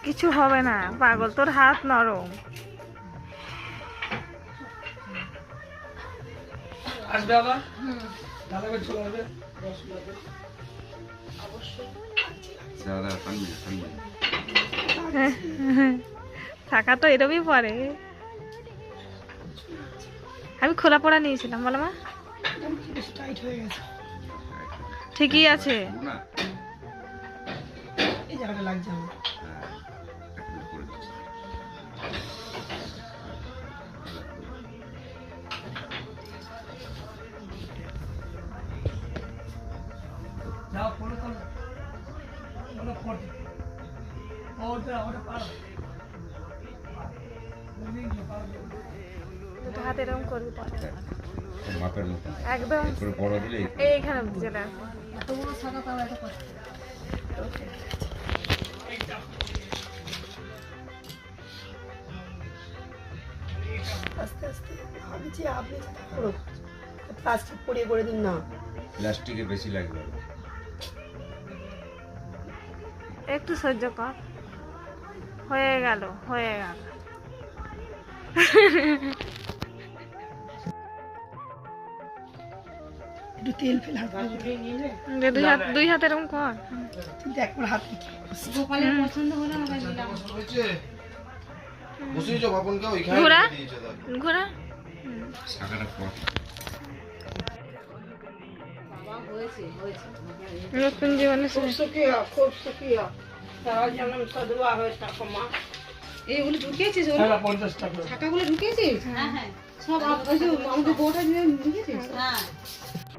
কিছু হবে না পাগল, তোর হাত নরম। আসবে আবার দাদা করে চলে আসবে থাকা তো এরকমই পরে। আমি খোলা পড়া নিয়েছিলাম, বলো মা। টাইট হয়ে গেছে, ঠিকই আছে। এই জায়গাটা লাগছে আমার। যাও ফলো করো, ফলো করো। ওটা পারো, দুটো হাত এরকম করবি পরে মাপের মতো একদম করে বড় দিলে এইখানে অব্দি চলে আসবে। এত বড় শাখা পাওয়া এত কষ্ট। আস্তে আস্তে ভাবছি আপনি করো, প্লাস্টিক পরিয়ে করে দিন না। প্লাস্টিকে বেশি লাগবে। একটু সহ্য কর, হয়ে গেল হয়ে গেল। একটু তেল ফেল হাত দুই হাত এরকম কর। দেখ মোর হাত গোপালের পছন্দ হলো আমরা নিলাম। বসিয়েছো বাপনকে ওইখানে ঘোরা দিয়েছো দাদা ঘোরা। শাখাটা পড় বাবা হয়েছে হয়েছে নতুন জীবনে খুব সুখিয়া তারা জন্ম সদুয়া হয়ে থাকো মা। এইগুলো ঢুকিয়েছিস ওগুলো? হ্যাঁ 50 টাকা। টাকাগুলো ঢুকিয়েছিস? হ্যাঁ হ্যাঁ সব ওই যে আমাদের বউটা নিয়ে ঢুকিয়েছিস? হ্যাঁ